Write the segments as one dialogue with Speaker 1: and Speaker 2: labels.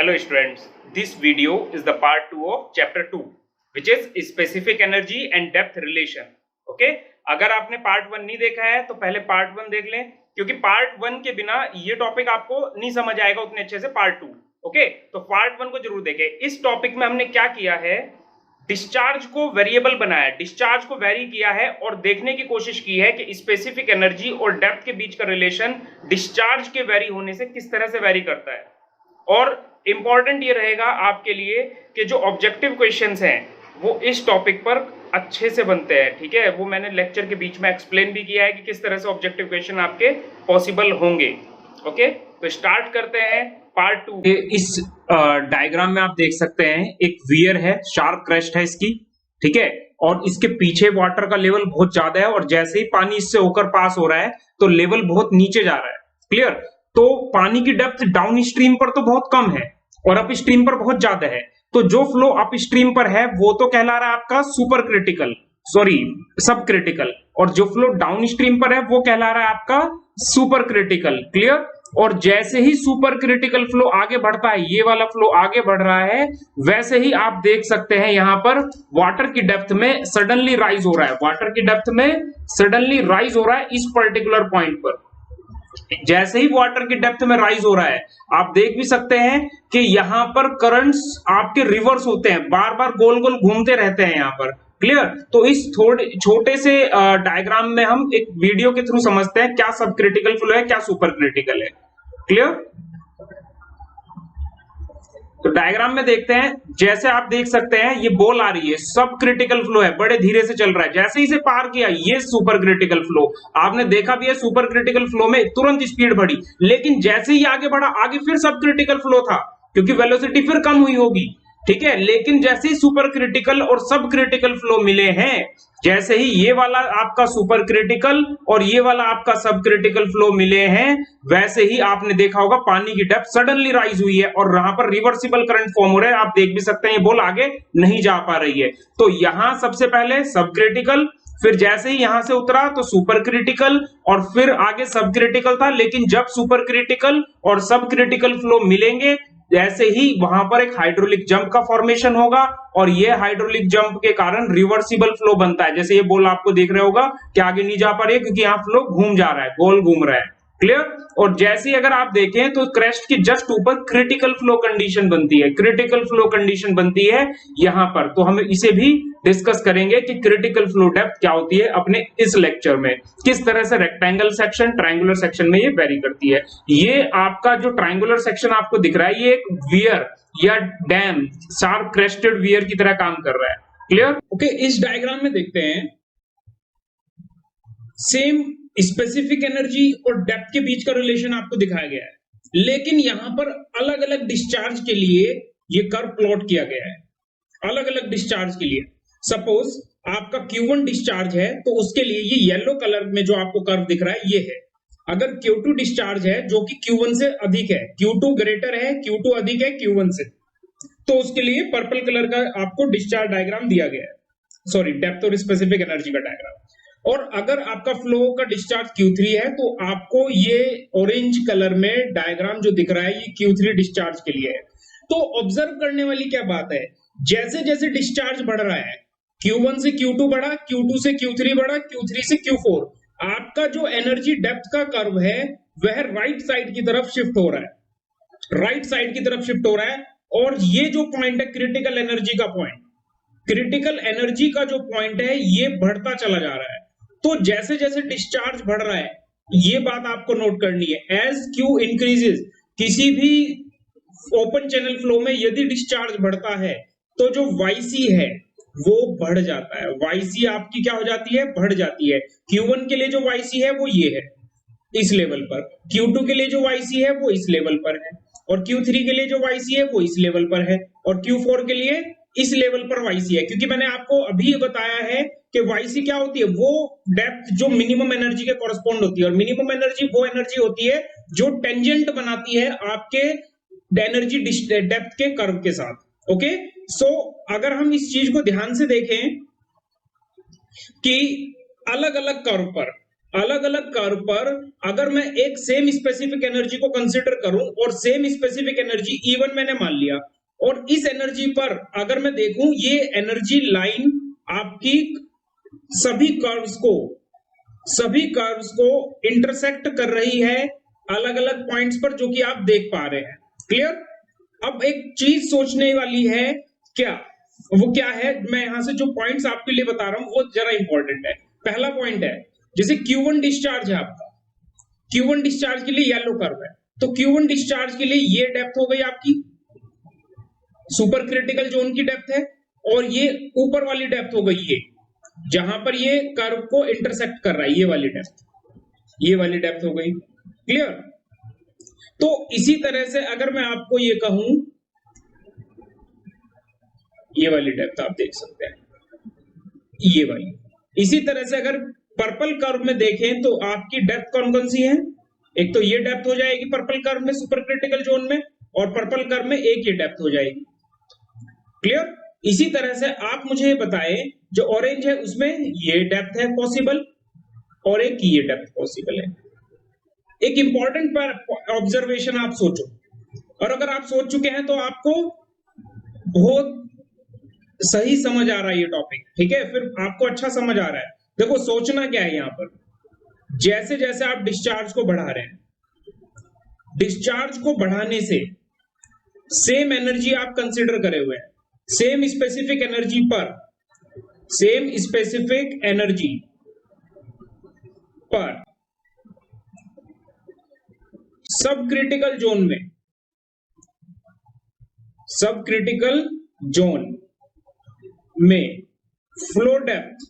Speaker 1: Hello students, this video is the part 2 of chapter 2 which is specific energy and depth relation. Okay? अगर आपने part 1 नहीं देखा है तो पहले पार्ट 1 देख लें, क्योंकि पार्ट 1 के बिना ये टॉपिक आपको नहीं समझ आएगा उतने अच्छे से पार्ट 2. ओके, तो पार्ट 1 को जरूर देखें. इस टॉपिक में हमने क्या किया है, डिस्चार्ज को वेरिएबल बनाया, डिस्चार्ज को वेरी किया है और देखने की कोशिश की है कि स्पेसिफिक एनर्जी और डेप्थ के बीच का रिलेशन डिस्चार्ज के वेरी होने से किस तरह से वेरी करता है. और इंपॉर्टेंट ये रहेगा आपके लिए कि जो ऑब्जेक्टिव क्वेश्चंस हैं वो इस टॉपिक पर अच्छे से बनते हैं. ठीक है, वो मैंने लेक्चर के बीच में एक्सप्लेन भी किया है कि किस तरह से ऑब्जेक्टिव क्वेश्चन आपके पॉसिबल होंगे. ओके, तो स्टार्ट करते हैं पार्ट 2. इस डायग्राम में आप देख सकते हैं एक वियर है, शार्प क्रेस्ट है इसकी. ठीक है, और इसके पीछे वाटर का लेवल बहुत ज्यादा है और जैसे ही पानी इससे होकर पास हो रहा है तो लेवल बहुत नीचे जा रहा है. क्लियर? तो पानी की डेप्थ डाउन स्ट्रीम पर तो बहुत कम है और अप स्ट्रीम पर बहुत ज्यादा है. तो जो फ्लो अप स्ट्रीम पर है वो तो कहला रहा है आपका सुपर क्रिटिकल, सॉरी सब क्रिटिकल, और जो फ्लो डाउन स्ट्रीम पर है वो कहला रहा है आपका सुपर क्रिटिकल. क्लियर? और जैसे ही सुपर क्रिटिकल फ्लो आगे बढ़ता है, ये वाला फ्लो आगे बढ़ रहा है, वैसे ही आप देख सकते हैं यहां पर वाटर की डेप्थ में सडनली राइज हो रहा है. वाटर की डेप्थ में सडनली राइज हो रहा है इस पर्टिकुलर पॉइंट पर. जैसे ही वाटर की डेप्थ में राइज हो रहा है आप देख भी सकते हैं कि यहां पर करंट्स आपके रिवर्स होते हैं, बार बार गोल गोल घूमते रहते हैं यहां पर. क्लियर? तो इस थोड़े छोटे से डायग्राम में हम एक वीडियो के थ्रू समझते हैं क्या सब क्रिटिकल फ्लो है, क्या सुपर क्रिटिकल है. क्लियर? तो डायग्राम में देखते हैं, जैसे आप देख सकते हैं ये बॉल आ रही है, सब क्रिटिकल फ्लो है, बड़े धीरे से चल रहा है. जैसे ही इसे पार किया ये सुपर क्रिटिकल फ्लो, आपने देखा भी है सुपर क्रिटिकल फ्लो में तुरंत स्पीड बढ़ी, लेकिन जैसे ही आगे बढ़ा आगे फिर सब क्रिटिकल फ्लो था क्योंकि वेलोसिटी फिर कम हुई होगी. ठीक है, लेकिन जैसे ही सुपर क्रिटिकल और सब क्रिटिकल फ्लो मिले हैं, जैसे ही ये वाला आपका सुपर क्रिटिकल और ये वाला आपका सब क्रिटिकल फ्लो मिले हैं, वैसे ही आपने देखा होगा पानी की डेप्थ सडनली राइज हुई है और यहां पर रिवर्सिबल करंट फॉर्म हो रहा है. आप देख भी सकते हैं ये बॉल आगे नहीं जा पा रही है. तो यहां सबसे पहले सब क्रिटिकल, फिर जैसे ही यहां से उतरा तो सुपर क्रिटिकल और फिर आगे सब क्रिटिकल था. लेकिन जब सुपर क्रिटिकल और सब क्रिटिकल फ्लो मिलेंगे ऐसे ही वहां पर एक हाइड्रोलिक जंप का फॉर्मेशन होगा और ये हाइड्रोलिक जंप के कारण रिवर्सिबल फ्लो बनता है. जैसे ये बॉल आपको देख रहे होगा कि आगे नहीं जा पा रही है क्योंकि यहाँ फ्लो घूम जा रहा है, गोल घूम रहा है. क्लियर? और जैसे ही अगर आप देखें तो क्रेस्ट के जस्ट ऊपर क्रिटिकल फ्लो कंडीशन बनती है, क्रिटिकल फ्लो कंडीशन बनती है यहां पर. तो हम इसे भी डिस्कस करेंगे कि क्रिटिकल फ्लो डेप्थ क्या होती है अपने इस लेक्चर में, किस तरह से रेक्टेंगल सेक्शन ट्रायंगुलर सेक्शन में ये वेरी करती है. ये आपका जो ट्रायंगुलर सेक्शन आपको दिख रहा है ये एक वियर या डैम, शार्प क्रेस्टेड वियर की तरह काम कर रहा है. क्लियर? ओके, इस डायग्राम में देखते हैं सेम स्पेसिफिक एनर्जी और डेप्थ के बीच का रिलेशन आपको दिखाया गया है, लेकिन यहां पर अलग अलग डिस्चार्ज के लिए ये कर्व प्लॉट किया गया है. अलग अलग डिस्चार्ज के लिए सपोज आपका Q1 डिस्चार्ज है तो उसके लिए ये येलो कलर में जो आपको कर्व दिख रहा है ये है. अगर Q2 डिस्चार्ज है जो कि Q1 से अधिक है, Q2 ग्रेटर है, Q2 अधिक है Q1 से, तो उसके लिए पर्पल कलर का आपको डिस्चार्ज डायग्राम दिया गया है, सॉरी डेप्थ और स्पेसिफिक एनर्जी का डायग्राम. और अगर आपका फ्लो का डिस्चार्ज Q3 है तो आपको ये ऑरेंज कलर में डायग्राम जो दिख रहा है ये Q3 डिस्चार्ज के लिए है. तो ऑब्जर्व करने वाली क्या बात है, जैसे जैसे डिस्चार्ज बढ़ रहा है, Q1 से Q2 बढ़ा, Q2 से Q3 बढ़ा, Q3 से Q4, आपका जो एनर्जी डेप्थ का कर्व है वह राइट साइड की तरफ शिफ्ट हो रहा है, राइट साइड की तरफ शिफ्ट हो रहा है. और ये जो पॉइंट है क्रिटिकल एनर्जी का पॉइंट, क्रिटिकल एनर्जी का जो पॉइंट है ये बढ़ता चला जा रहा है. तो जैसे जैसे डिस्चार्ज बढ़ रहा है, ये बात आपको नोट करनी है, एज Q इंक्रीजेस, किसी भी ओपन चैनल फ्लो में यदि डिस्चार्ज बढ़ता है तो जो YC है वो बढ़ जाता है. YC आपकी क्या हो जाती है, बढ़ जाती है. Q1 के लिए जो YC है वो ये है इस लेवल पर, Q2 के लिए जो YC है वो इस लेवल पर है, और Q3 के लिए जो YC है वो इस लेवल पर है, और Q4 के लिए इस लेवल पर YC है. क्योंकि मैंने आपको अभी बताया है कि YC क्या होती है, वो डेप्थ जो मिनिमम एनर्जी के कॉरेस्पॉन्ड होती है, और मिनिमम एनर्जी वो एनर्जी होती है जो टेंजेंट बनाती है आपके एनर्जी डेप्थ के कर्व के साथ. ओके, सो अगर हम इस चीज को ध्यान से देखें कि अलग अलग कर्व पर
Speaker 2: अलग अलग कर्व पर अगर मैं एक सेम स्पेसिफिक एनर्जी को कंसीडर करूं और सेम स्पेसिफिक एनर्जी E1 मैंने मान लिया, और इस एनर्जी पर अगर मैं देखूं ये एनर्जी लाइन आपकी सभी कर्व्स को इंटरसेक्ट कर रही है अलग अलग पॉइंट्स पर, जो कि आप देख पा रहे हैं। क्लियर? अब एक चीज सोचने वाली है, वो क्या है, मैं यहां से जो पॉइंट्स आपके लिए बता रहा हूं वो जरा इंपॉर्टेंट है। पहला पॉइंट है, जैसे Q1 डिस्चार्ज है आपका, Q1 डिस्चार्ज के लिए येलो कर्व है, तो Q1 डिस्चार्ज के लिए ये डेप्थ हो गई आपकी सुपर क्रिटिकल जोन की डेप्थ है, और ये ऊपर वाली डेप्थ हो गई ये जहां पर ये कर्व को इंटरसेक्ट कर रहा है, ये वाली डेप्थ हो गई। क्लियर? तो इसी तरह से अगर मैं आपको ये कहूं, ये वाली डेप्थ आप देख सकते हैं, ये वाली। इसी तरह से अगर पर्पल कर्व में देखें तो आपकी डेप्थ कौन कौन सी है, एक तो ये डेप्थ हो जाएगी पर्पल कर्व में सुपर क्रिटिकल जोन में, और पर्पल कर्व में एक ये डेप्थ हो जाएगी। क्लियर? इसी तरह से आप मुझे ये बताएं, जो ऑरेंज है उसमें ये डेप्थ है पॉसिबल, और एक ये डेप्थ पॉसिबल है। एक इंपॉर्टेंट ऑब्जर्वेशन आप सोचो, और अगर आप सोच चुके हैं तो आपको बहुत सही समझ आ रहा है ये टॉपिक, ठीक है, फिर आपको अच्छा समझ आ रहा है। देखो सोचना क्या है यहां पर, जैसे जैसे आप डिस्चार्ज को बढ़ा रहे हैं, डिस्चार्ज को बढ़ाने से सेम एनर्जी आप कंसीडर करे हुए हैं, सेम स्पेसिफिक एनर्जी पर सब क्रिटिकल जोन में फ्लो डेप्थ,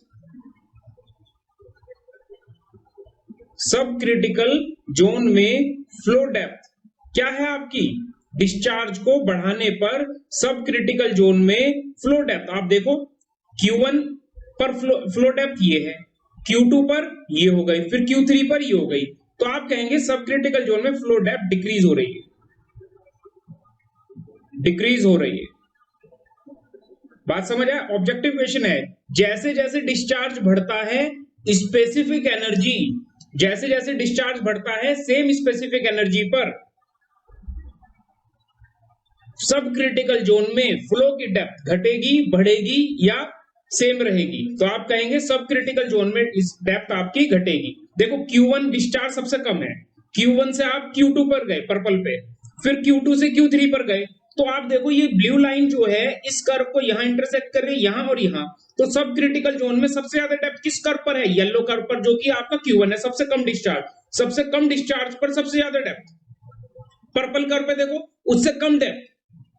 Speaker 2: सब क्रिटिकल जोन में फ्लो डेप्थ क्या है आपकी, डिस्चार्ज को बढ़ाने पर सब क्रिटिकल जोन में फ्लो डेप्थ, आप देखो Q1 पर फ्लो डेप्थ ये है, Q2 पर ये हो गई, फिर Q3 पर ये हो गई, तो आप कहेंगे सब क्रिटिकल जोन में फ्लो डेप्थ डिक्रीज हो रही है। बात समझ आया? ऑब्जेक्टिव क्वेश्चन है, जैसे जैसे डिस्चार्ज बढ़ता है स्पेसिफिक एनर्जी, जैसे जैसे डिस्चार्ज बढ़ता है सेम स्पेसिफिक एनर्जी पर सब क्रिटिकल जोन में फ्लो की डेप्थ घटेगी, बढ़ेगी या सेम रहेगी, तो आप कहेंगे सब क्रिटिकल जोन में इस डेप्थ आपकी घटेगी। देखो Q1 डिस्चार्ज सबसे कम है, Q1 से आप Q2 पर गए पर्पल पे, फिर Q2 से Q3 पर गए, तो आप देखो ये ब्लू लाइन जो है इस कर्व को यहां इंटरसेक्ट कर रही है, यहां और यहां, तो सब क्रिटिकल जोन में सबसे ज्यादा डेप्थ किस कर्व पर है, येलो कर्व पर, जो कि आपका Q1 है, सबसे कम डिस्चार्ज पर सबसे ज्यादा डेप्थ। पर्पल कर्व पे देखो उससे कम डेप्थ,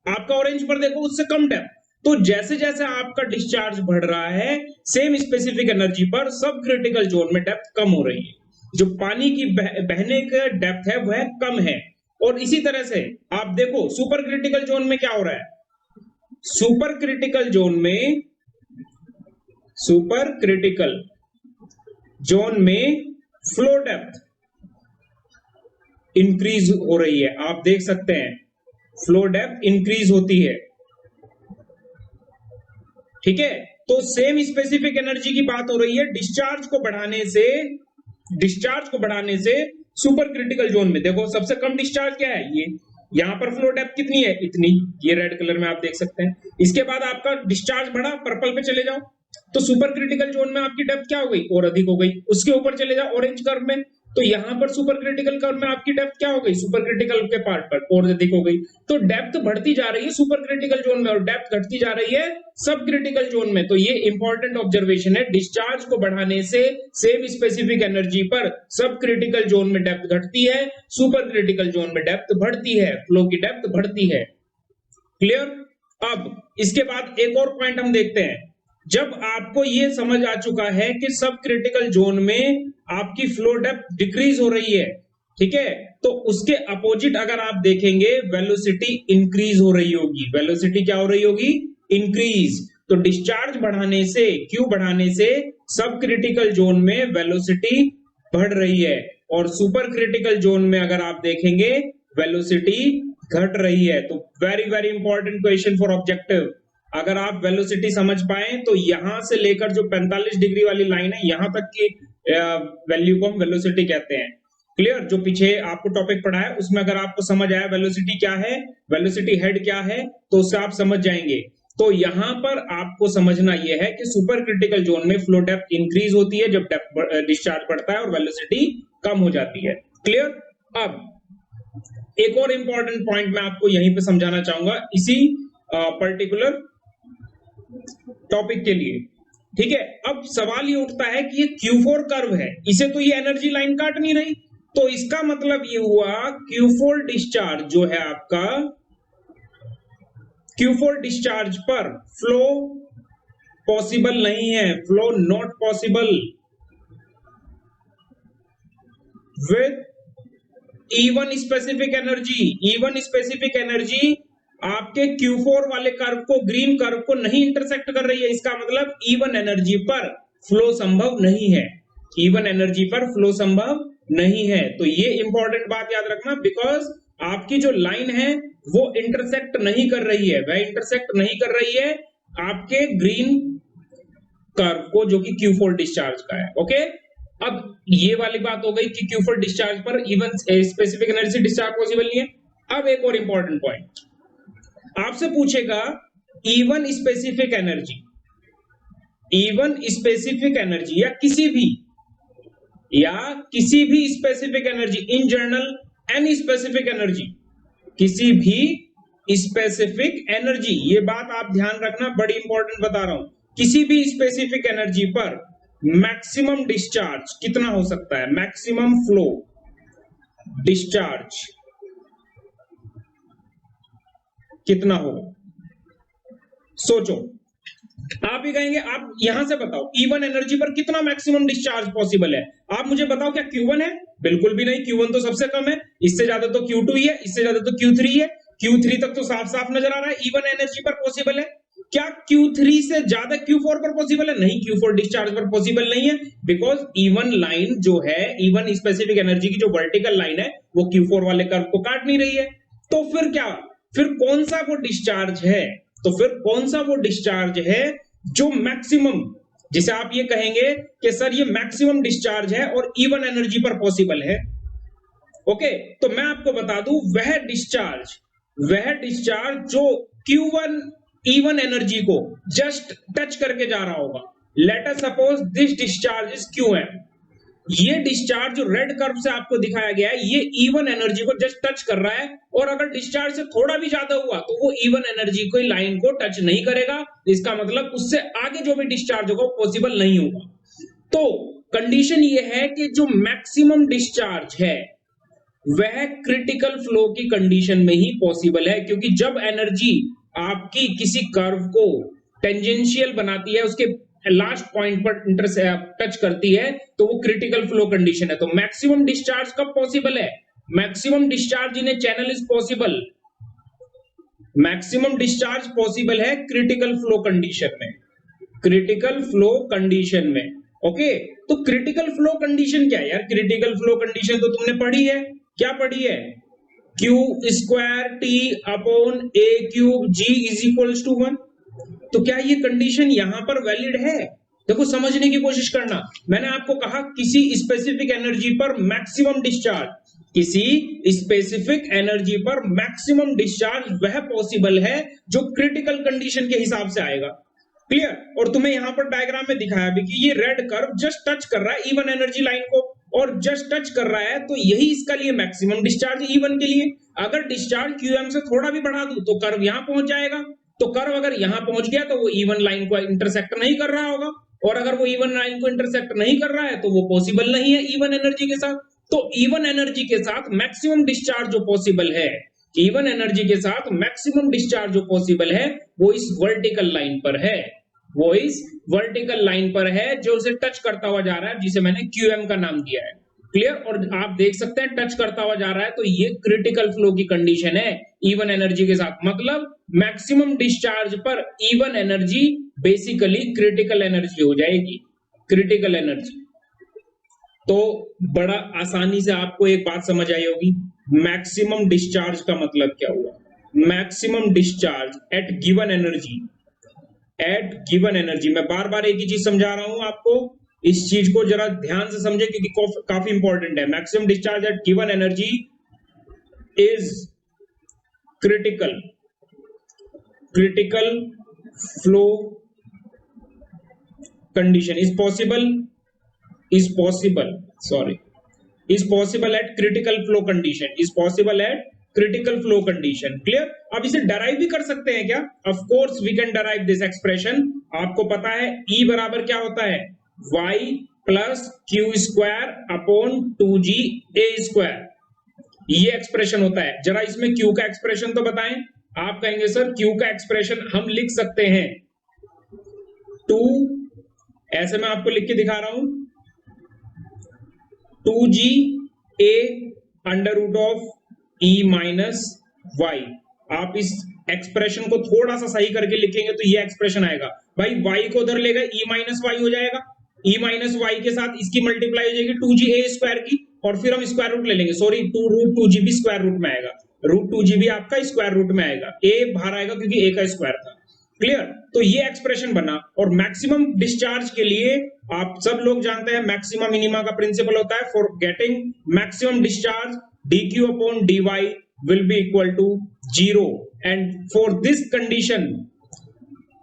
Speaker 2: आपका ऑरेंज पर देखो उससे कम डेप्थ। तो जैसे जैसे आपका डिस्चार्ज बढ़ रहा है सेम स्पेसिफिक एनर्जी पर सब क्रिटिकल जोन में डेप्थ कम हो रही है, जो पानी की बहने का डेप्थ है वह कम है। और इसी तरह से आप देखो सुपर क्रिटिकल जोन में क्या हो रहा है, सुपर क्रिटिकल जोन में फ्लो डेप्थ इंक्रीज हो रही है, आप देख सकते हैं फ्लो डेप्थ इंक्रीज होती है। ठीक है, तो सेम स्पेसिफिक एनर्जी की बात हो रही है, डिस्चार्ज को बढ़ाने से सुपर क्रिटिकल जोन में देखो सबसे कम डिस्चार्ज क्या है, ये यहां पर फ्लो डेप्थ कितनी है, इतनी, ये रेड कलर में आप देख सकते हैं। इसके बाद आपका डिस्चार्ज बढ़ा, पर्पल पे चले जाओ तो सुपर क्रिटिकल जोन में आपकी डेप्थ क्या हो गई, और अधिक हो गई। उसके ऊपर चले जाओ ऑरेंज कर्व में, तो यहां पर सुपर क्रिटिकल कर्व में आपकी डेप्थ क्या हो गई, सुपर क्रिटिकल के पार्ट पर और अधिक हो गई। तो डेप्थ बढ़ती जा रही है सुपर क्रिटिकल जोन में और डेप्थ घटती जा रही है सब क्रिटिकल जोन में। तो ये इंपॉर्टेंट ऑब्जर्वेशन है, डिस्चार्ज को बढ़ाने से सेम स्पेसिफिक एनर्जी पर सब क्रिटिकल जोन में डेप्थ घटती है, सुपर क्रिटिकल जोन में डेप्थ बढ़ती है, फ्लो की डेप्थ बढ़ती है। क्लियर? अब इसके बाद एक और पॉइंट हम देखते हैं, जब आपको ये समझ आ चुका है कि सब क्रिटिकल जोन में आपकी फ्लो डेप्थ डिक्रीज हो रही है, ठीक है, तो उसके अपोजिट अगर आप देखेंगे वेलोसिटी इंक्रीज हो रही होगी। वेलोसिटी क्या हो रही होगी, इंक्रीज। तो डिस्चार्ज बढ़ाने से, Q बढ़ाने से सब क्रिटिकल जोन में वेलोसिटी बढ़ रही है, और सुपर क्रिटिकल जोन में अगर आप देखेंगे वेलोसिटी घट रही है। तो very very important question for objective. अगर आप वेलोसिटी समझ पाए तो यहां से लेकर जो 45 डिग्री वाली लाइन है यहां तक की वैल्यू को हम वेलोसिटी कहते हैं। क्लियर? जो पीछे आपको टॉपिक पढ़ा है उसमें अगर आपको समझ आया वेलोसिटी क्या है, वेलोसिटी हेड क्या है, तो उससे आप समझ जाएंगे। तो यहां पर आपको समझना यह है कि सुपर क्रिटिकल जोन में फ्लो डेप्थ इंक्रीज होती है जब डिस्चार्ज बढ़ता है और वेलोसिटी कम हो जाती है। क्लियर? अब एक और इंपॉर्टेंट पॉइंट मैं आपको यहीं पे समझाना चाहूंगा इसी पर्टिकुलर टॉपिक के लिए। ठीक है, अब सवाल ये उठता है कि ये Q4 कर्व है, इसे तो ये एनर्जी लाइन काट नहीं रही, तो इसका मतलब ये हुआ Q4 डिस्चार्ज जो है आपका, Q4 डिस्चार्ज पर फ्लो पॉसिबल नहीं है, flow not possible with E1 specific energy. E1 specific energy आपके Q4 वाले कर्व को, ग्रीन कर्व को नहीं इंटरसेक्ट कर रही है। इसका मतलब E1 एनर्जी पर फ्लो संभव नहीं है, E1 एनर्जी पर फ्लो संभव नहीं है। तो ये इंपॉर्टेंट बात याद रखना, बिकॉज आपकी जो लाइन है वो इंटरसेक्ट नहीं कर रही है, वह इंटरसेक्ट नहीं कर रही है आपके ग्रीन कर्व को जो कि Q4 डिस्चार्ज का है। ओके, अब ये वाली बात हो गई कि Q4 डिस्चार्ज पर E1 specific energy discharge possible नहीं है। अब एक और इंपॉर्टेंट पॉइंट आपसे पूछेगा, E1 specific energy, E1 specific energy या किसी भी specific energy, in general any specific energy, किसी भी स्पेसिफिक एनर्जी, ये बात आप ध्यान रखना, बड़ी इंपॉर्टेंट बता रहा हूं, किसी भी स्पेसिफिक एनर्जी पर मैक्सिमम डिस्चार्ज कितना हो सकता है, मैक्सिमम फ्लो डिस्चार्ज कितना होगा? सोचो, आप ही कहेंगे, आप यहां से बताओ E1 एनर्जी पर कितना मैक्सिमम डिस्चार्ज पॉसिबल है? आप मुझे बताओ, क्या Q1 है? बिल्कुल भी नहीं, Q1 तो सबसे कम है, इससे ज्यादा तो Q2 ही है, इससे ज्यादा तो Q3 है, Q3 तक तो साफ साफ नजर आ रहा है E1 एनर्जी पर पॉसिबल है। क्या Q3 से ज्यादा Q4 पर पॉसिबल है? नहीं, Q4 डिस्चार्ज पर पॉसिबल नहीं है, बिकॉज E1 लाइन जो है, E1 स्पेसिफिक एनर्जी की जो वर्टिकल लाइन है वो Q4 वाले कर्व को काट नहीं रही है। तो फिर क्या, फिर कौन सा वो डिस्चार्ज है, तो फिर कौन सा वो डिस्चार्ज है जो मैक्सिमम, जिसे आप ये कहेंगे कि सर ये मैक्सिमम डिस्चार्ज है और E1 एनर्जी पर पॉसिबल है? ओके, तो मैं आपको बता दूं, वह डिस्चार्ज जो Q1 E1 एनर्जी को जस्ट टच करके जा रहा होगा। Let us suppose this discharge is QM, ये डिस्चार्ज जो रेड कर्व से आपको दिखाया गया है, ये E1 एनर्जी को जस्ट टच कर रहा है, और अगर डिस्चार्ज से थोड़ा भी ज्यादा हुआ तो वो E1 एनर्जी को लाइन को टच नहीं करेगा। इसका मतलब उससे आगे जो भी डिस्चार्ज होगा वो पॉसिबल नहीं होगा। तो कंडीशन ये है कि जो मैक्सिमम डिस्चार्ज है वह क्रिटिकल फ्लो की कंडीशन में ही पॉसिबल है, क्योंकि जब एनर्जी आपकी किसी कर्व को टेंजेंशियल बनाती है, उसके लास्ट पॉइंट पर टच करती है, तो वो क्रिटिकल फ्लो कंडीशन है। तो मैक्सिमम डिस्चार्ज कब पॉसिबल है? Maximum discharge in A channel is possible, maximum discharge possible है क्रिटिकल फ्लो कंडीशन में, क्रिटिकल फ्लो कंडीशन में। ओके, तो क्रिटिकल फ्लो कंडीशन क्या है यार? क्रिटिकल फ्लो कंडीशन तो तुमने पढ़ी है, क्या पढ़ी है? Q²T/A³ G=1। तो क्या ये कंडीशन यहां पर वैलिड है? देखो, समझने की कोशिश करना, मैंने आपको कहा किसी स्पेसिफिक एनर्जी पर मैक्सिमम डिस्चार्ज, किसी स्पेसिफिक एनर्जी पर मैक्सिमम डिस्चार्ज वह पॉसिबल है जो क्रिटिकल कंडीशन के हिसाब से आएगा। क्लियर? और तुम्हें यहां पर डायग्राम में दिखाया भी कि ये रेड कर्व जस्ट टच कर रहा है E1 एनर्जी लाइन को, और जस्ट टच कर रहा है, तो यही इसका लिए मैक्सिमम डिस्चार्ज E1 के लिए। अगर डिस्चार्ज QM से थोड़ा भी बढ़ा दूं तो कर्व यहां पहुंच जाएगा, तो कर्व अगर यहां पहुंच गया तो वो E1 लाइन को इंटरसेक्ट नहीं कर रहा होगा, और अगर वो E1 लाइन को इंटरसेक्ट नहीं कर रहा है तो वो पॉसिबल नहीं है E1 एनर्जी के साथ। तो E1 एनर्जी के साथ मैक्सिमम डिस्चार्ज जो पॉसिबल है, E1 एनर्जी के साथ मैक्सिमम डिस्चार्ज जो पॉसिबल है, वो इस वर्टिकल लाइन पर है, वो इस वर्टिकल लाइन पर है जो उसे टच करता हुआ जा रहा है, जिसे मैंने QM का नाम दिया है। क्लियर? और आप देख सकते हैं टच करता हुआ जा रहा है, तो ये क्रिटिकल फ्लो की कंडीशन है E1 एनर्जी के साथ। मतलब मैक्सिमम डिस्चार्ज पर E1 energy basically critical energy हो जाएगी, क्रिटिकल एनर्जी। तो बड़ा आसानी से आपको एक बात समझ आई होगी, मैक्सिमम डिस्चार्ज का मतलब क्या हुआ? Maximum discharge at given energy, at given energy. मैं बार बार एक ही चीज समझा रहा हूं आपको, इस चीज को जरा ध्यान से समझे क्योंकि काफी इंपॉर्टेंट है। Maximum discharge at given energy is critical flow condition is possible at critical flow condition clear। अब इसे derive भी कर सकते हैं क्या? Of course we can derive this expression। आपको पता है E बराबर क्या होता है? Y plus Q square upon 2G A square, ये एक्सप्रेशन होता है। जरा इसमें Q का एक्सप्रेशन तो बताएं। आप कहेंगे सर Q का एक्सप्रेशन हम लिख सकते हैं 2, ऐसे मैं आपको लिख के दिखा रहा हूं, 2G A under root of E minus y. आप इस एक्सप्रेशन को थोड़ा सा सही करके लिखेंगे तो ये एक्सप्रेशन आएगा। भाई y को उधर लेगा E माइनस वाई हो जाएगा, E माइनस वाई के साथ इसकी मल्टीप्लाई हो जाएगी 2G A स्क्वायर की, और फिर हम स्क्वायर रूट ले लेंगे, सॉरी 2 रूट 2G भी स्क्वायर रूट में आएगा, रूट 2G भी आपका स्क्वायर रूट में आएगा, A बाहर आएगा क्योंकि A का स्क्वायर था। क्लियर? तो ये एक्सप्रेशन बना। और मैक्सिमम डिस्चार्ज के लिए आप सब लोग जानते हैं मैक्सिमम मिनिमा का प्रिंसिपल होता है, for getting maximum discharge dq upon dy will be equal to 0 and for this condition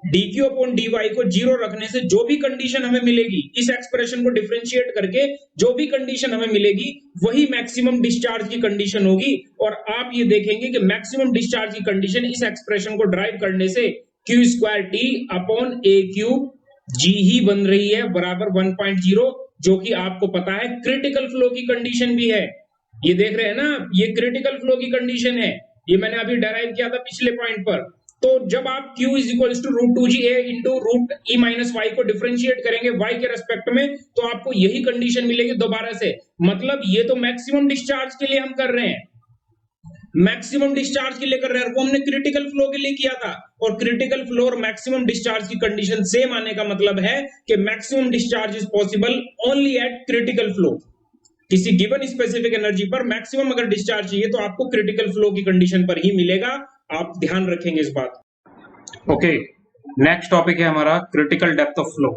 Speaker 2: dq upon dy को 0 रखने से जो भी कंडीशन हमें मिलेगी, इस एक्सप्रेशन को डिफरेंशिएट करके जो भी कंडीशन हमें मिलेगी वही मैक्सिमम डिस्चार्ज की कंडीशन होगी। और आप ये देखेंगे कि मैक्सिमम डिस्चार्ज की कंडीशन इस एक्सप्रेशन को ड्राइव करने से q square t upon a cube g ही बन रही है बराबर 1.0, जो कि आपको पता है क्रिटिकल फ्लो की कंडीशन भी है। ये देख रहे हैं ना, ये क्रिटिकल फ्लो की कंडीशन है, ये मैंने अभी डेराइव किया था पिछले पॉइंट पर। तो जब आप q is equal to root 2G A into root E minus y को डिफरेंशिएट करेंगे y के रेस्पेक्ट में, तो आपको यही कंडीशन मिलेगी दोबारा से। मतलब ये तो मैक्सिमम डिस्चार्ज के लिए हम कर रहे हैं, मैक्सिमम डिस्चार्ज के लिए कर रहे हैं, वो हमने क्रिटिकल फ्लो के लिए किया था। और क्रिटिकल फ्लो और मैक्सिमम डिस्चार्ज की कंडीशन सेम आने का मतलब है कि maximum discharge is possible only eight critical flow. किसी गिवन स्पेसिफिक एनर्जी पर मैक्सिमम अगर डिस्चार्ज चाहिए तो आपको क्रिटिकल फ्लो की कंडीशन पर ही मिलेगा, आप ध्यान रखेंगे इस बात।
Speaker 1: ओके, नेक्स्ट टॉपिक है हमारा critical depth of flow.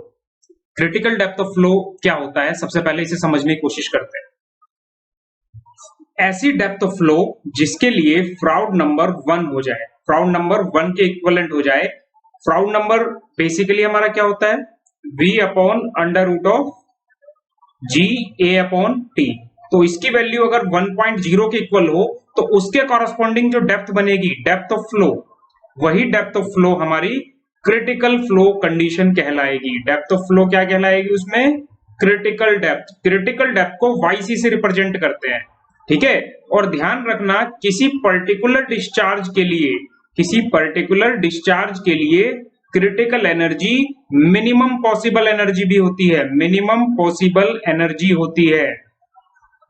Speaker 1: Critical depth of flow क्या होता है, सबसे पहले इसे समझने की कोशिश करते हैं। ऐसी डेप्थ ऑफ फ्लो जिसके लिए फ्राउड नंबर 1 हो जाए, फ्राउड नंबर 1 के इक्विवेलेंट हो जाए। फ्राउड नंबर बेसिकली हमारा क्या होता है, v upon under root of g a upon t। तो इसकी वैल्यू अगर 1.0 के इक्वल हो तो उसके कॉरस्पॉन्डिंग जो डेप्थ बनेगी, डेप्थ ऑफ फ्लो, वही डेप्थ ऑफ फ्लो हमारी क्रिटिकल फ्लो कंडीशन कहलाएगी। डेप्थ ऑफ फ्लो क्या कहलाएगी उसमें, क्रिटिकल डेप्थ। क्रिटिकल डेप्थ को yc से रिप्रेजेंट करते हैं, ठीक है। और ध्यान रखना किसी पर्टिकुलर डिस्चार्ज के लिए critical energy minimum possible energy भी होती है, मिनिमम पॉसिबल एनर्जी होती है,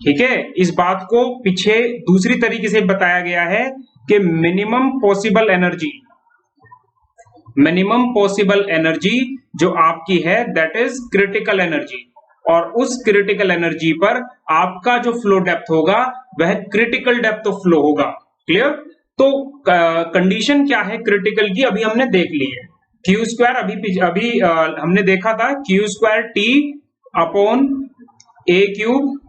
Speaker 1: ठीक है। इस बात को पीछे दूसरी तरीके से बताया गया है कि मिनिमम पॉसिबल एनर्जी जो आपकी है दैट इज क्रिटिकल एनर्जी, और उस क्रिटिकल एनर्जी पर आपका जो फ्लो डेप्थ होगा वह क्रिटिकल डेप्थ ऑफ फ्लो होगा। क्लियर? तो कंडीशन क्या है क्रिटिकल की, अभी हमने देख ली है। क्यू स्क्वायर अभी हमने देखा था, Q square T upon A cube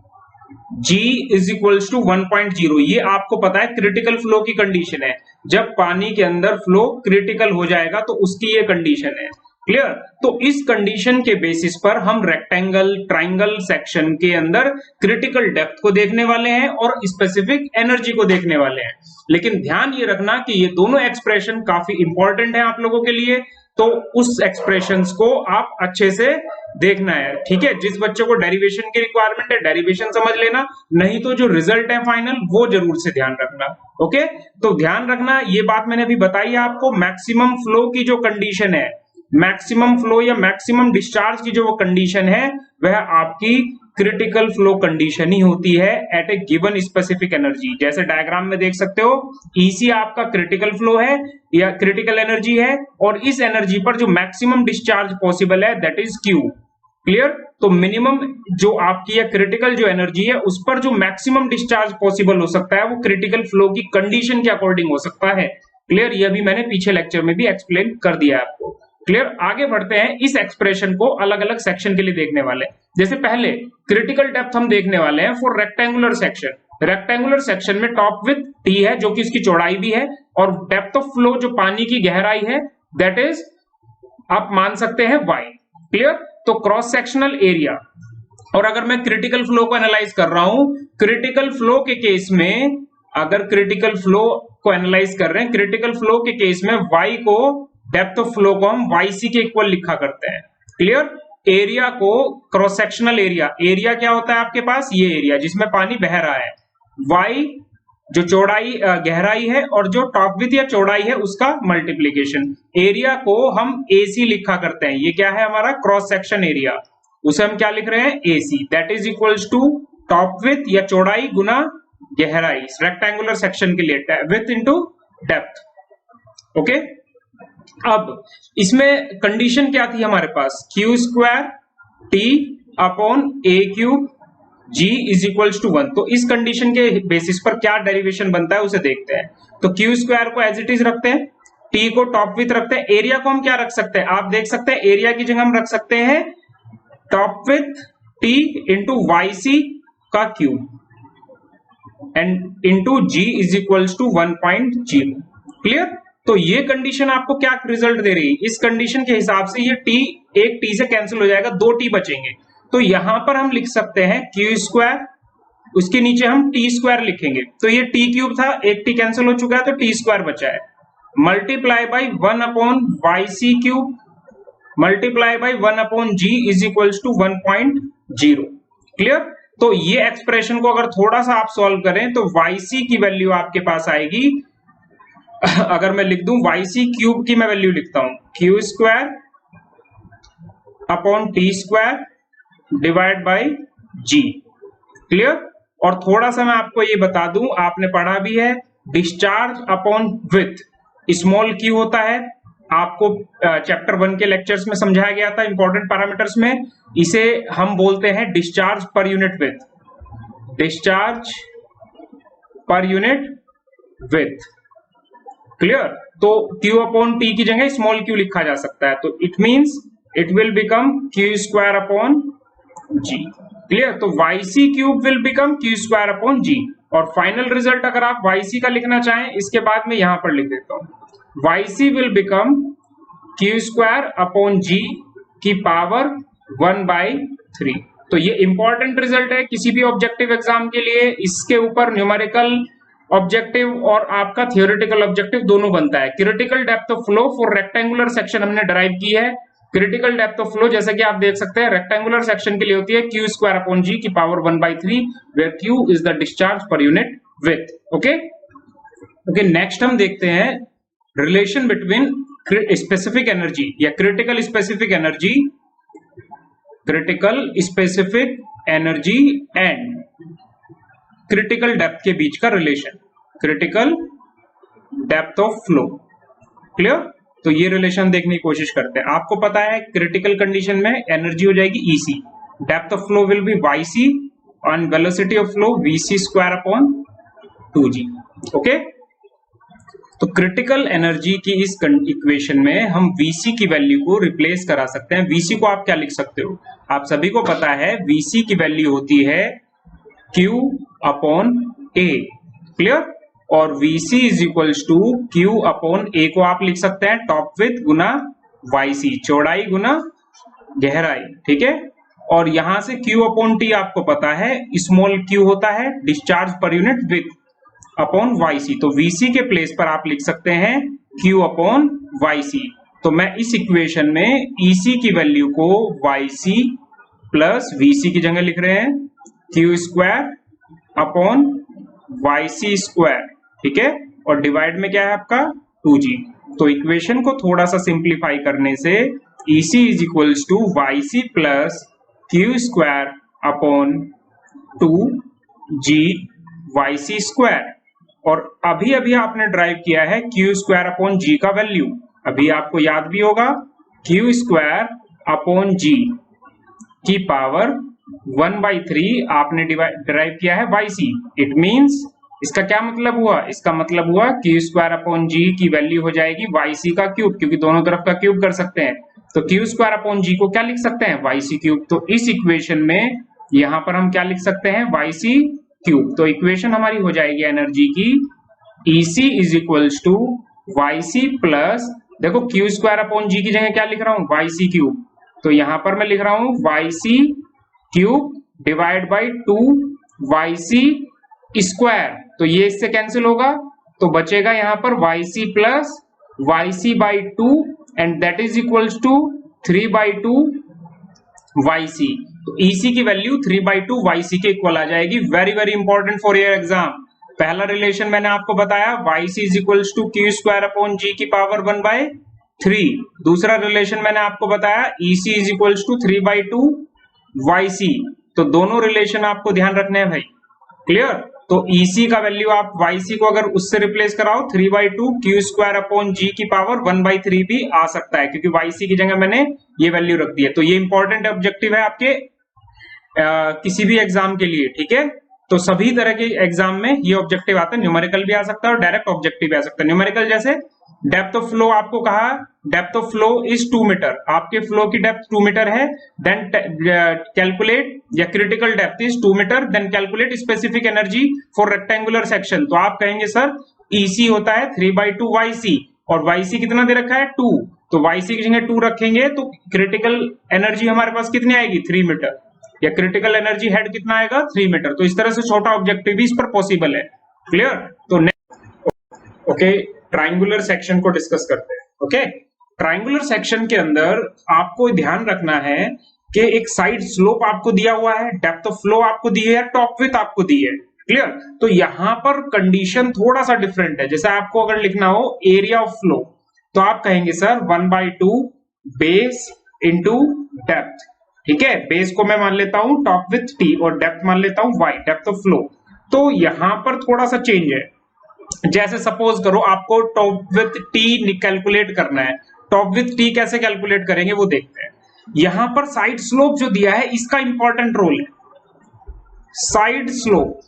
Speaker 1: G is equals to 1.0। ये आपको पता है क्रिटिकल फ्लो की कंडीशन है। जब पानी के अंदर फ्लो क्रिटिकल हो जाएगा तो उसकी ये कंडीशन है। क्लियर? तो इस कंडीशन के बेसिस पर हम रेक्टेंगल ट्राइंगल सेक्शन के अंदर क्रिटिकल डेप्थ को देखने वाले हैं और स्पेसिफिक एनर्जी को देखने वाले हैं। लेकिन ध्यान ये रखना कि ये दोनों एक्सप्रेशन काफी इंपॉर्टेंट है आप लोगों के लिए, तो उस एक्सप्रेशंस को आप अच्छे से देखना है, ठीक है। जिस बच्चे को डेरिवेशन की रिक्वायरमेंट है डेरिवेशन समझ लेना, नहीं तो जो रिजल्ट है फाइनल वो जरूर से ध्यान रखना। ओके, तो ध्यान रखना, ये बात मैंने अभी बताई है आपको। मैक्सिमम फ्लो की जो कंडीशन है, मैक्सिमम फ्लो या मैक्सिमम डिस्चार्ज की जो वो कंडीशन है वह आपकी क्रिटिकल फ्लो कंडीशन ही होती है एट ए गिवन स्पेसिफिक एनर्जी। जैसे डायग्राम में देख सकते हो, EC आपका क्रिटिकल फ्लो है या क्रिटिकल एनर्जी है, और इस एनर्जी पर जो मैक्सिमम डिस्चार्ज पॉसिबल है दैट इज Q। क्लियर? तो मिनिमम जो आपकी या क्रिटिकल जो एनर्जी है उस पर जो मैक्सिमम डिस्चार्ज पॉसिबल हो सकता है वो क्रिटिकल फ्लो की कंडीशन के अकॉर्डिंग हो सकता है। क्लियर? यह भी मैंने पीछे लेक्चर में भी एक्सप्लेन कर दिया आपको।
Speaker 2: क्लियर। आगे बढ़ते हैं, इस एक्सप्रेशन को अलग अलग सेक्शन के लिए देखने वाले हैं। जैसे पहले क्रिटिकल डेप्थ हम देखने वाले हैं for rectangular section. Rectangular section में टॉप विथ टी है जो कि इसकी चौड़ाई भी है, और डेप्थ ऑफ फ्लो जो पानी की गहराई है दैट इज आप मान सकते हैं y। क्लियर। तो क्रॉस सेक्शनल एरिया, और अगर मैं क्रिटिकल फ्लो को एनालाइज कर रहा हूं, क्रिटिकल फ्लो के केस में, अगर क्रिटिकल फ्लो को एनालाइज कर रहे हैं, क्रिटिकल फ्लो के केस में y को, डेप्थ ऑफ फ्लो को हम yc के इक्वल लिखा करते हैं। क्लियर। एरिया को क्रॉस सेक्शनल एरिया, एरिया क्या होता है आपके पास, ये एरिया जिसमें पानी बह रहा है, y जो चौड़ाई गहराई है और जो टॉप विथ या चौड़ाई है उसका मल्टीप्लीकेशन, एरिया को हम AC लिखा करते हैं। ये क्या है हमारा क्रॉस सेक्शन एरिया, उसे हम क्या लिख रहे हैं AC, that is equals to top width या चौड़ाई गुना गहराई रेक्टेंगुलर सेक्शन के लिए, विथ इंटू डेप्थ। ओके। अब इसमें कंडीशन क्या थी हमारे पास, Q square T upon A cube G is equals to 1। तो इस कंडीशन के बेसिस पर क्या डेरिवेशन बनता है उसे देखते हैं। तो क्यू स्क्वायर को एज इट इज रखते हैं, टी को टॉप विथ रखते हैं, एरिया को हम क्या रख सकते हैं, आप देख सकते हैं एरिया की जगह हम रख सकते हैं top width T into YC का cube and into G is equals to 1.0। Clear. तो ये कंडीशन आपको क्या रिजल्ट दे रही है, इस कंडीशन के हिसाब से ये टी एक टी से कैंसिल हो जाएगा, 2 टी बचेंगे। तो यहां पर हम लिख सकते हैं क्यू स्क्वायर, उसके नीचे हम टी स्क्वायर लिखेंगे, तो ये टी क्यूब था, एक टी कैंसिल हो चुका है तो टी स्क्वायर बचा है, multiply by 1 upon YC cube multiply by 1 upon G is equals to 1.0। Clear. तो ये एक्सप्रेशन को अगर थोड़ा सा आप सॉल्व करें तो YC की वैल्यू आपके पास आएगी, अगर मैं लिख दूं YC क्यूब की मैं वैल्यू लिखता हूं, Q square upon T square divide by G। Clear. और थोड़ा सा मैं आपको ये बता दूं, आपने पढ़ा भी है, discharge upon with small Q होता है, आपको चैप्टर 1 के लेक्चर्स में समझाया गया था इंपॉर्टेंट पैरामीटर्स में, इसे हम बोलते हैं discharge per unit with, discharge per unit with. Clear. तो Q अपॉन T की जगह स्मॉल q लिखा जा सकता है, तो it means it will become Q square upon G। Clear. तो YC cube will become Q square upon G, और फाइनल रिजल्ट अगर आप YC का लिखना चाहें, इसके बाद में यहां पर लिख देता हूं, YC will become Q square upon G की पावर 1/3। तो ये इंपॉर्टेंट रिजल्ट है किसी भी ऑब्जेक्टिव एग्जाम के लिए, इसके ऊपर न्यूमेरिकल ऑब्जेक्टिव और आपका थियोरेटिकल ऑब्जेक्टिव दोनों बनता है। Critical depth of flow for rectangular section हमने डिराइव की है। क्रिटिकल डेप्थ ऑफ फ्लो जैसे कि आप देख सकते हैं रेक्टेंगुलर सेक्शन के लिए होती है Q स्क्वायर अपॉन G की power 1/3, where Q is the discharge per unit width. Okay, next हम देखते हैं रिलेशन बिटवीन स्पेसिफिक एनर्जी या critical specific energy and critical depth के बीच का relation, critical depth of flow. Clear. तो ये रिलेशन देखने की कोशिश करते हैं। आपको पता है क्रिटिकल कंडीशन में एनर्जी हो जाएगी EC, depth of flow will be YC and velocity of flow VC square upon 2G। Okay. तो क्रिटिकल एनर्जी की इस इक्वेशन में हम VC की वैल्यू को रिप्लेस करा सकते हैं। VC को आप क्या लिख सकते हो, आप सभी को पता है VC की वैल्यू होती है Q अपॉन A। क्लियर। और VC is equals to Q upon A को आप लिख सकते हैं टॉप विथ गुना YC, चौड़ाई गुना गहराई। ठीक है। और यहां से Q अपॉन T आपको पता है स्मॉल q होता है discharge per unit with upon YC, तो VC के प्लेस पर आप लिख सकते हैं Q अपॉन YC। तो मैं इस इक्वेशन में EC की वैल्यू को YC प्लस VC की जगह लिख रहे हैं Q square upon YC square. ठीक है। और डिवाइड में क्या है आपका 2G। तो इक्वेशन को थोड़ा सा सिंप्लीफाई करने से EC is equals to YC plus Q square upon 2G YC square. और अभी अभी आपने ड्राइव किया है Q स्क्वायर अपॉन G का वैल्यू, अभी आपको याद भी होगा Q स्क्वायर अपॉन G की पावर 1/3 आपने ड्राइव किया है YC। इट मींस
Speaker 1: इसका क्या मतलब हुआ? इसका मतलब हुआ क्यू स्क्वायर अपॉन जी की वैल्यू हो जाएगी वाई सी का क्यूब, क्योंकि दोनों तरफ का क्यूब कर सकते हैं। तो क्यू स्क्वायर अपॉन जी को क्या लिख सकते हैं? Y C cube. तो इस इक्वेशन में यहां पर हम क्या लिख सकते हैं? Y C cube. तो इक्वेशन हमारी हो जाएगी एनर्जी की EC is equals to Y C plus, देखो क्यू स्क्वायर अपॉन जी की जगह क्या लिख रहा हूं? Y C cube. तो यहां पर मैं लिख रहा हूं Y C cube divide by 2 Y C square. तो ये इससे कैंसिल होगा, तो बचेगा यहां पर Y C plus Y C by 2 and that is equals to 3 by 2 Y C. तो EC की वैल्यू 3 बाई 2 वाई सी के इक्वल आ जाएगी। Very very important for your exam. पहला रिलेशन मैंने आपको बताया Y C is equals to Q square upon G की पावर 1 बाय 3। दूसरा रिलेशन मैंने आपको बताया EC is equals to 3 by 2 Y C. तो दोनों रिलेशन आपको ध्यान रखने हैं भाई, क्लियर? तो EC का वैल्यू आप YC को अगर उससे रिप्लेस कराओ 3 by 2 Q square upon G की पावर 1 बाई 3 भी आ सकता है, क्योंकि YC की जगह मैंने ये वैल्यू रख दी है। तो ये इंपॉर्टेंट ऑब्जेक्टिव है आपके किसी भी एग्जाम के लिए, ठीक है? तो सभी तरह के एग्जाम में ये ऑब्जेक्टिव आता है, न्यूमेरिकल भी आ सकता है और डायरेक्ट ऑब्जेक्टिव भी आ सकता है। न्यूमेरिकल जैसे डेप्थ ऑफ फ्लो आपको कहा, depth of flow is 2 meter, आपके फ्लो की डेप्थ 2 मीटर है, देन कैलकुलेट या critical depth is 2 meter, then calculate specific energy for rectangular section. तो आप कहेंगे सर EC होता है 3 बाई 2 YC और YC कितना दे रखा है? 2। तो YC की जगह 2 रखेंगे तो क्रिटिकल एनर्जी हमारे पास कितनी आएगी? 3 मीटर, या क्रिटिकल एनर्जी हेड कितना आएगा? 3 मीटर। तो इस तरह से छोटा ऑब्जेक्टिव भी इस पर पॉसिबल है, क्लियर? तो ओके, ट्राइंगुलर सेक्शन को डिस्कस करते हैं। ओके, ट्राइंगुलर सेक्शन के अंदर आपको ध्यान रखना है कि एक साइड स्लोप आपको दिया हुआ है, डेप्थ ऑफ फ्लो आपको दी है, टॉप विड्थ आपको दी है, क्लियर? तो यहां पर कंडीशन थोड़ा सा डिफरेंट है। जैसे आपको अगर लिखना हो एरिया ऑफ फ्लो, तो आप कहेंगे सर 1/2 बेस इंटू डेप्थ, ठीक है? बेस को मैं मान लेता हूं टॉप विथ T और डेप्थ मान लेता हूं Y, डेप्थ ऑफ फ्लो। तो यहां पर थोड़ा सा चेंज है। जैसे सपोज करो आपको टॉप विथ T कैलकुलेट करना है, टॉप विथ T कैसे कैलकुलेट करेंगे वो देखते हैं। यहां पर साइड स्लोप जो दिया है इसका इंपॉर्टेंट रोल है। साइड स्लोप,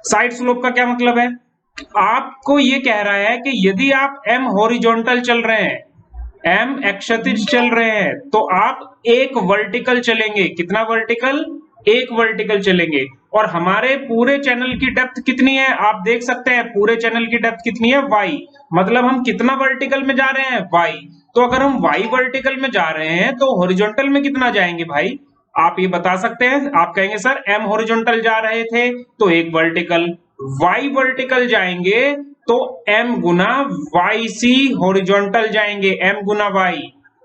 Speaker 1: साइड स्लोप का क्या मतलब है? आपको ये कह रहा है कि यदि आप M हॉरिजॉन्टल चल रहे हैं, M क्षैतिज चल रहे हैं, तो आप एक वर्टिकल चलेंगे। कितना वर्टिकल? एक वर्टिकल चलेंगे। और हमारे पूरे चैनल की डेप्थ कितनी है? आप देख सकते हैं पूरे चैनल की डेप्थ कितनी है? Y। मतलब हम कितना वर्टिकल में जा रहे हैं? Y। तो अगर हम Y वर्टिकल में जा रहे हैं तो हॉरिजॉन्टल में कितना जाएंगे भाई? आप ये बता सकते हैं? आप कहेंगे सर M हॉरिजॉन्टल जा रहे थे तो एक वर्टिकल, Y वर्टिकल जाएंगे तो M गुना YC हॉरिजॉन्टल जाएंगे, M गुना Y।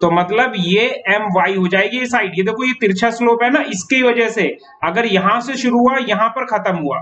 Speaker 1: तो मतलब ये MY हो जाएगी ये साइड। ये देखो ये तिरछा स्लोप है ना, इसकी वजह से अगर यहां से शुरू हुआ यहां पर खत्म हुआ,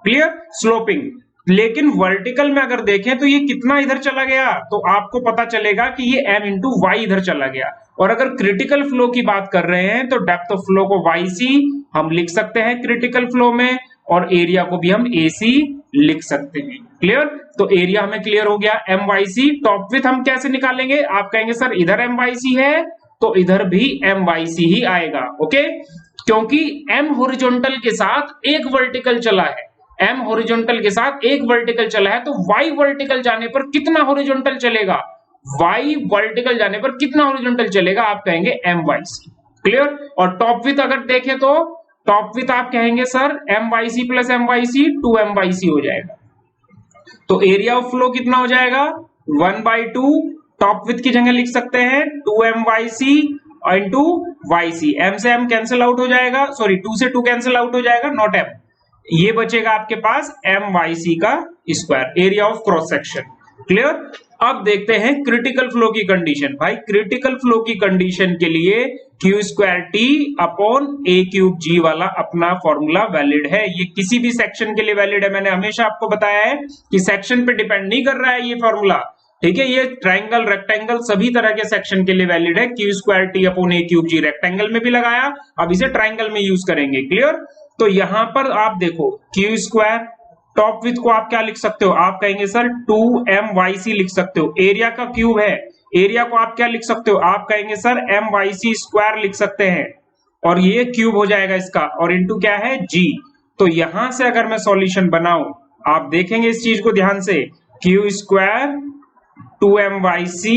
Speaker 1: क्लियर? स्लोपिंग। लेकिन वर्टिकल में अगर देखें तो ये कितना इधर चला गया, तो आपको पता चलेगा कि ये M इंटू वाई इधर चला गया। और अगर क्रिटिकल फ्लो की बात कर रहे हैं तो डेप्थ ऑफ फ्लो को YC हम लिख सकते हैं क्रिटिकल फ्लो में, और एरिया को भी हम AC लिख सकते हैं, क्लियर? तो एरिया हमें क्लियर हो गया MYC। टॉप विथ हम कैसे निकालेंगे? आप कहेंगे सर इधर MYC है तो इधर भी MYC ही आएगा, ओके? क्योंकि M हॉरिजॉन्टल के साथ एक वर्टिकल चला है, M हॉरिजॉन्टल के साथ एक वर्टिकल चला है, तो Y वर्टिकल जाने पर कितना हॉरिजॉन्टल चलेगा? Y वर्टिकल जाने पर कितना हॉरिजॉन्टल चलेगा? आप कहेंगे MYC, क्लियर? और टॉप विथ अगर देखें तो टॉप विथ आप कहेंगे sir MYC plus MYC 2MYC हो जाएगा। तो एरिया ऑफ फ्लो कितना हो जाएगा? 1/2, टॉप विथ की जगह लिख सकते हैं 2MYC इंटू YC। M से M कैंसिल आउट हो जाएगा, सॉरी 2 से 2 कैंसिल आउट हो जाएगा, नॉट M। ये बचेगा आपके पास MYC का square, area of cross section, clear? अब देखते हैं क्रिटिकल फ्लो की कंडीशन। भाई क्रिटिकल फ्लो की कंडीशन के लिए Q square T upon A cube G वाला अपना फॉर्मूला वैलिड है। ये किसी भी सेक्शन के लिए वैलिड है। मैंने हमेशा आपको बताया है कि सेक्शन पे डिपेंड नहीं कर रहा है ये फॉर्मूला, ठीक है? ये ट्राइंगल, रेक्टेंगल सभी तरह के सेक्शन के लिए वैलिड है। Q square T upon A cube G rectangle में भी लगाया, अब इसे ट्राइंगल में यूज करेंगे, क्लियर? तो यहां पर आप देखो Q स्क्वायर, टॉप विथ को आप क्या लिख सकते हो? आप कहेंगे सर 2MYC लिख सकते हो। एरिया का क्यूब है, एरिया को आप क्या लिख सकते हो? आप कहेंगे सर MYC स्क्वायर लिख सकते हैं, और ये क्यूब हो जाएगा इसका, और इनटू क्या है? G।
Speaker 2: तो यहां से अगर मैं सॉल्यूशन बनाऊं, आप देखेंगे इस चीज को ध्यान से, Q square 2m/c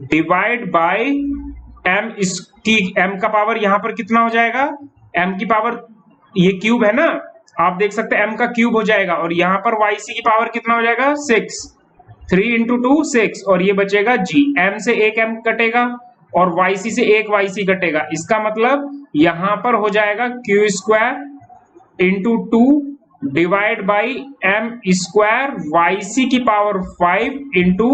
Speaker 2: divide by m, इसकी m का पावर यहां पर कितना हो जाएगा, m की पावर, ये क्यूब है ना, आप देख सकते हैं m का क्यूब हो जाएगा, और यहां पर yc की पावर कितना हो जाएगा 6, 3 into 2 6, और ये बचेगा g, m से एक m कटेगा और yc से एक yc कटेगा, इसका मतलब यहां पर हो जाएगा Q square into 2 divide by m square yc की power 5 into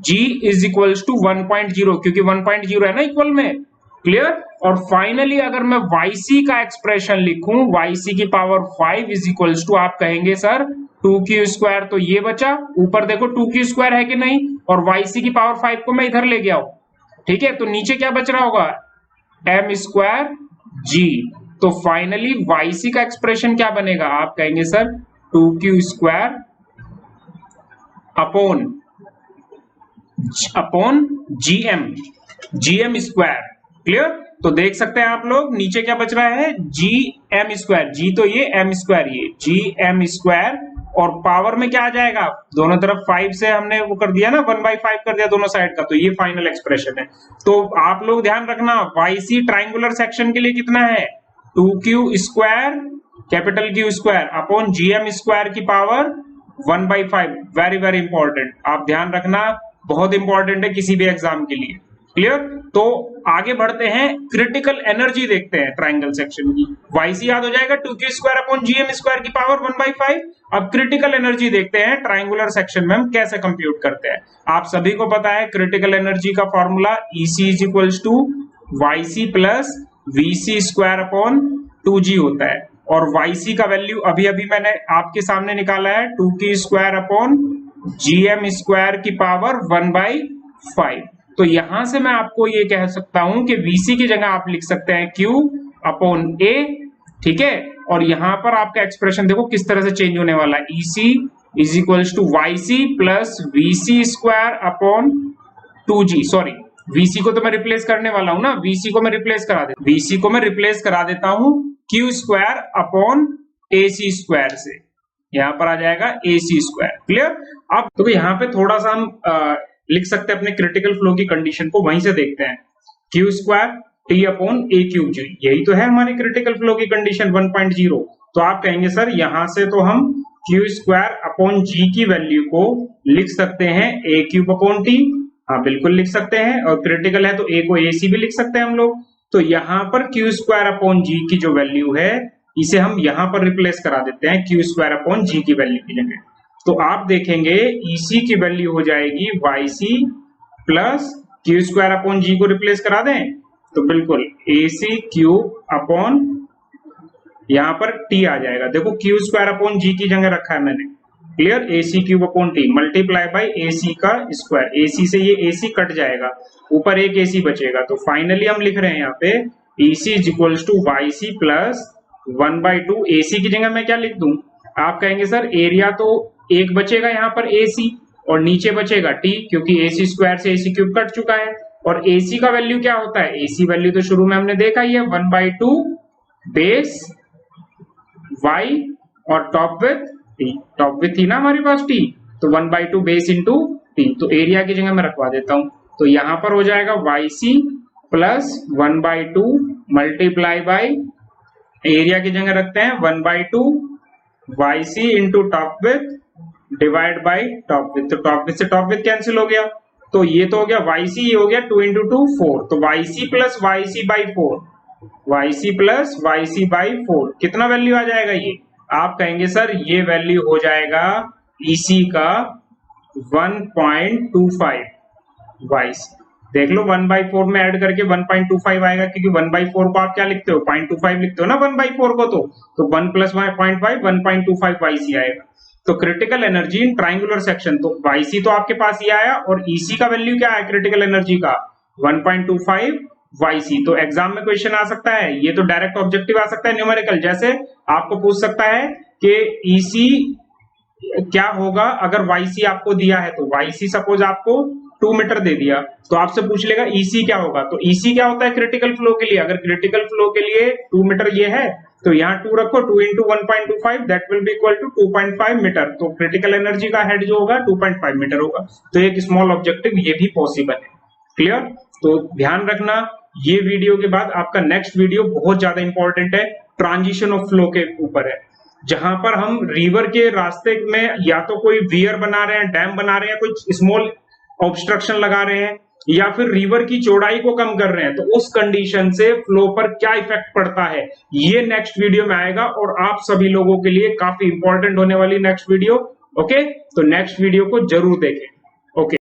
Speaker 2: g is equals to 1.0, क्योंकि 1.0 है ना इक्वल में, क्लियर। और फाइनली अगर मैं yc का एक्सप्रेशन लिखूं, yc की पावर 5 इज इक्वल्स टू, आप कहेंगे सर 2q स्क्वायर, तो ये बचा, ऊपर देखो 2q स्क्वायर है कि नहीं, और yc की पावर 5 को मैं इधर ले गया हूं, ठीक है, तो नीचे क्या बच रहा होगा, m स्क्वायर g। तो फाइनली yc का एक्सप्रेशन क्या बनेगा, आप कहेंगे sir 2q square upon gm square, clear. तो देख सकते हैं आप लोग, नीचे क्या बच रहा है, gm स्क्वायर, g तो ये m स्क्वायर, ये gm स्क्वायर, और पावर में क्या आ जाएगा, दोनों तरफ 5 से हमने वो कर दिया ना, 1/5 कर दिया दोनों साइड का, तो ये फाइनल एक्सप्रेशन है। तो आप लोग ध्यान रखना, yc ट्राइंगुलर सेक्शन के लिए कितना है, 2q square capital Q square upon gm square की पावर 1/5, वेरी वेरी इंपॉर्टेंट, आप ध्यान रखना, बहुत इंपॉर्टेंट है किसी भी एग्जाम के लिए, क्लियर। तो आगे बढ़ते हैं, क्रिटिकल एनर्जी देखते हैं ट्राइंगल सेक्शन की, yc याद हो जाएगा 2q square upon gm square की पावर 1/5। अब क्रिटिकल एनर्जी देखते हैं ट्राइंगुलर सेक्शन में हम कैसे कंप्यूट करते हैं। आप सभी को पता है क्रिटिकल एनर्जी का formula EC is equals to yc plus vc square upon 2g होता है, और yc का वैल्यू अभी अभी मैंने आपके सामने निकाला है 2q square upon gm square की पावर 1/5। तो यहां से मैं आपको ये कह सकता हूं कि vc की जगह आप लिख सकते हैं q अपॉन a, ठीक है, और यहां पर आपका एक्सप्रेशन देखो किस तरह से चेंज होने वाला है, EC is equals to yc plus vc square upon 2g, sorry vc को तो मैं रिप्लेस करने वाला हूं ना, vc को मैं रिप्लेस करा देता हूं q square upon ac square से, यहां पर आ जाएगा ac स्क्वायर, क्लियर। अब तो यहाँ पे थोड़ा सा हम लिख सकते हैं अपने क्रिटिकल फ्लो की कंडीशन को, वहीं से देखते हैं, q square t upon a cube g, यही तो है हमारी क्रिटिकल फ्लो की कंडीशन 1.0। तो आप कहेंगे सर यहां से तो हम q स्क्वायर अपॉन g की वैल्यू को लिख सकते हैं a क्यूब अपॉन t, हाँ बिल्कुल लिख सकते हैं, और क्रिटिकल है तो a को ac भी लिख सकते हैं हम लोग। तो यहाँ पर q स्क्वायर अपॉन g की जो वैल्यू है, इसे हम यहाँ पर रिप्लेस करा देते हैं q स्क्वायर अपॉन g की वैल्यू की जगह। तो आप देखेंगे EC की वैल्यू हो जाएगी yc plus q square upon g को रिप्लेस करा दें, तो बिल्कुल AC क्यूब अपॉन यहाँ पर t आ जाएगा, देखो q स्क्वायर अपॉन g की जगह रखा है मैंने, clear, AC cube upon t multiply by AC का स्क्वायर, AC से ये AC कट जाएगा, ऊपर एक AC बचेगा। तो फाइनली हम लिख रहे हैं यहाँ पे EC is equals to yc plus 1/2, AC की जगह मैं क्या लिख दूं, आप कहेंगे सर एरिया तो एक बचेगा यहाँ पर AC और नीचे बचेगा T, क्योंकि AC स्क्वायर से AC क्यूब कट चुका है, और AC का वैल्यू क्या होता है, AC वैल्यू तो शुरू में हमने देखा ही है 1/2 बेस y और टॉप विथ थी ना हमारे पास t, तो 1/2 बेस इंटू t, तो एरिया की जगह मैं रखवा देता हूं, तो यहां पर हो जाएगा yc plus 1/2 multiply by area की जगह रखते हैं 1/2 yc into top width divide by top width, तो टॉप विथ से टॉप विथ कैंसिल हो गया, तो ये तो हो गया yc, ये हो गया 2 इंटू 2 4, तो yc plus yc by 4, yc plus yc by 4 कितना वैल्यू आ जाएगा, ये आप कहेंगे सर ये वैल्यू हो जाएगा EC का 1.25 yc, देख लो 1/4 में ऐड करके 1.25 आएगा, क्योंकि 1/4 को आप क्या लिखते हो 0.25 लिखते हो ना 1/4 को, तो 1 प्लस 0.5 1.25 yc आएगा। तो critical energy in triangular section, तो yc तो आपके पास ये आया, और EC का वैल्यू क्या है क्रिटिकल एनर्जी का 1.25 yc। तो एग्जाम में क्वेश्चन आ सकता है, ये तो डायरेक्ट ऑब्जेक्टिव आ सकता है न्यूमेरिकल, जैसे आपको पूछ सकता है कि EC क्या होगा अगर yc आपको दिया है, तो yc सपोज आपको 2 मीटर दे दिया, तो आपसे पूछ लेगा EC क्या होगा, तो EC क्या होता है क्रिटिकल फ्लो के लिए, अगर क्रिटिकल फ्लो के लिए 2 मीटर ये है,
Speaker 1: तो यहाँ 2 रखो, 2 into 1.25 that will be equal to 2.5 meter. तो क्रिटिकल एनर्जी का हेड जो होगा 2.5 मीटर होगा। तो एक स्मॉल ऑब्जेक्टिव ये भी पॉसिबल है। क्लियर? तो ध्यान रखना, ये वीडियो के बाद आपका नेक्स्ट वीडियो बहुत ज्यादा इंपॉर्टेंट है, ट्रांजिशन ऑफ फ्लो के ऊपर है, जहां पर हम रिवर के रास्ते में या तो कोई वियर बना रहे हैं, डैम बना रहे हैं, कोई स्मॉल ऑब्स्ट्रक्शन लगा रहे हैं, या फिर रिवर की चौड़ाई को कम कर रहे हैं, तो उस कंडीशन से फ्लो पर क्या इफेक्ट पड़ता है, ये नेक्स्ट वीडियो में आएगा और आप सभी लोगों के लिए काफी इंपॉर्टेंट होने वाली नेक्स्ट वीडियो। ओके, तो नेक्स्ट वीडियो को जरूर देखें। ओके।